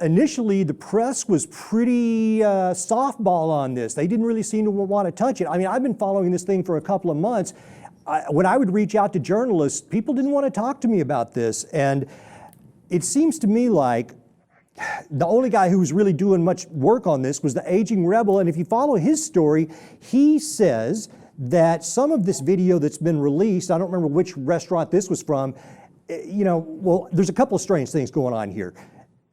Initially, the press was pretty softball on this. They didn't really seem to want to touch it. I mean, I've been following this thing for a couple of months. When I would reach out to journalists, people didn't want to talk to me about this. And it seems to me like the only guy who was really doing much work on this was the aging rebel. And if you follow his story, he says that some of this video that's been released, I don't remember which restaurant this was from, well, there's a couple of strange things going on here.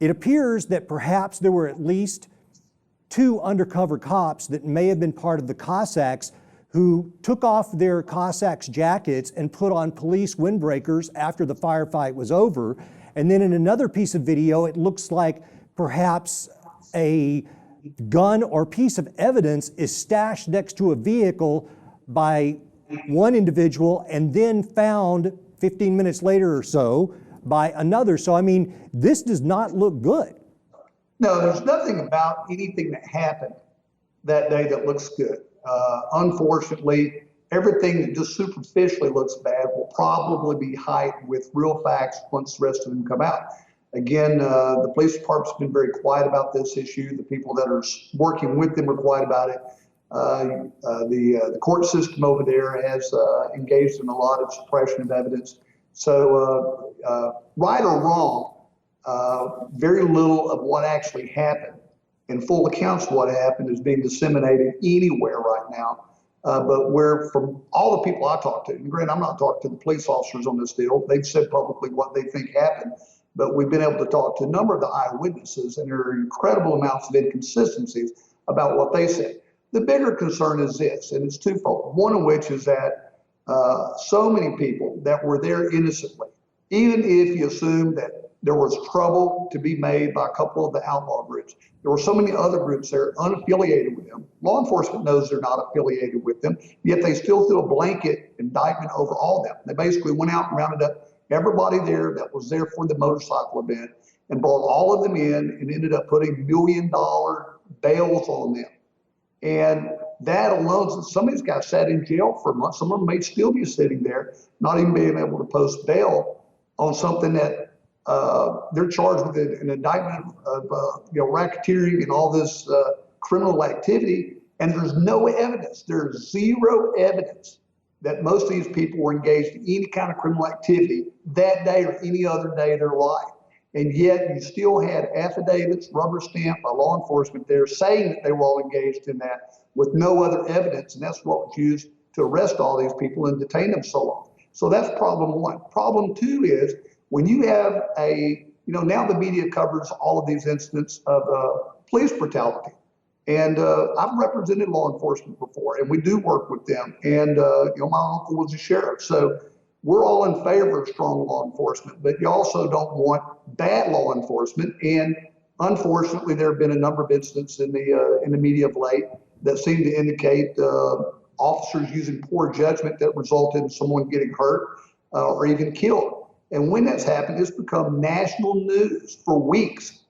It appears that perhaps there were at least 2 undercover cops that may have been part of the Cossacks who took off their Cossacks jackets and put on police windbreakers after the firefight was over. And then in another piece of video, it looks like perhaps a gun or piece of evidence is stashed next to a vehicle by one individual and then found 15 minutes later or so by another. So, I mean, this does not look good. No, there's nothing about anything that happened that day that looks good. Unfortunately, everything that just superficially looks bad will probably be heightened with real facts once the rest of them come out. Again, the police department's been very quiet about this issue. The people that are working with them are quiet about it. The court system over there has engaged in a lot of suppression of evidence. So right or wrong, very little of what actually happened and full accounts of what happened is being disseminated anywhere right now. But where from all the people I talked to, and granted, I'm not talking to the police officers on this deal, they've said publicly what they think happened, but we've been able to talk to a number of the eyewitnesses, and there are incredible amounts of inconsistencies about what they said. The bigger concern is this, and it's twofold. One of which is that so many people that were there innocently, even if you assume that there was trouble to be made by a couple of the outlaw groups, there were so many other groups there unaffiliated with them. Law enforcement knows they're not affiliated with them, yet they still threw a blanket indictment over all of them. They basically went out and rounded up everybody there that was there for the motorcycle event and brought all of them in and ended up putting $1 million bails on them. And that alone, some of these guys sat in jail for months. Some of them may still be sitting there, not even being able to post bail on something that they're charged with an indictment of racketeering and all this criminal activity. And there's no evidence. There's zero evidence that most of these people were engaged in any kind of criminal activity that day or any other day of their life. And yet you still had affidavits, rubber stamped by law enforcement there saying that they were all engaged in that with no other evidence. And that's what was used to arrest all these people and detain them so long. So that's problem one. Problem two is when you have now the media covers all of these incidents of police brutality. And I've represented law enforcement before, and we do work with them. And my uncle was a sheriff, so we're all in favor of strong law enforcement. But you also don't want bad law enforcement. And unfortunately, there have been a number of incidents in the media of late that seem to indicate officers using poor judgment that resulted in someone getting hurt or even killed. And when that's happened, it's become national news for weeks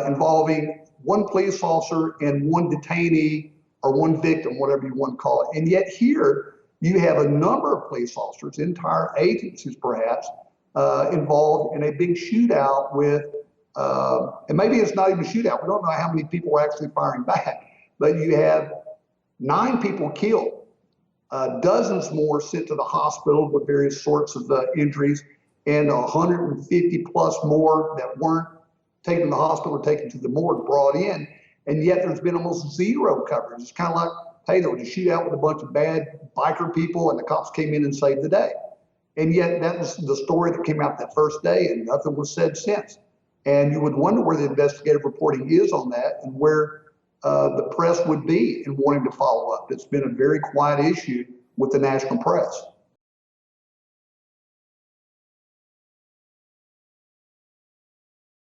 involving one police officer and one detainee or one victim, whatever you want to call it. And yet here you have a number of police officers, entire agencies perhaps, involved in a big shootout with, and maybe it's not even a shootout. We don't know how many people were actually firing back, but you have 9 people killed, dozens more sent to the hospital with various sorts of injuries, and 150 plus more that weren't taken to the hospital or taken to the morgue brought in. And yet there's been almost zero coverage. It's kind of like, hey, there was a shootout with a bunch of bad biker people and the cops came in and saved the day. And yet that was the story that came out that first day and nothing was said since. And you would wonder where the investigative reporting is on that and where the press would be in wanting to follow up. It's been a very quiet issue with the national press.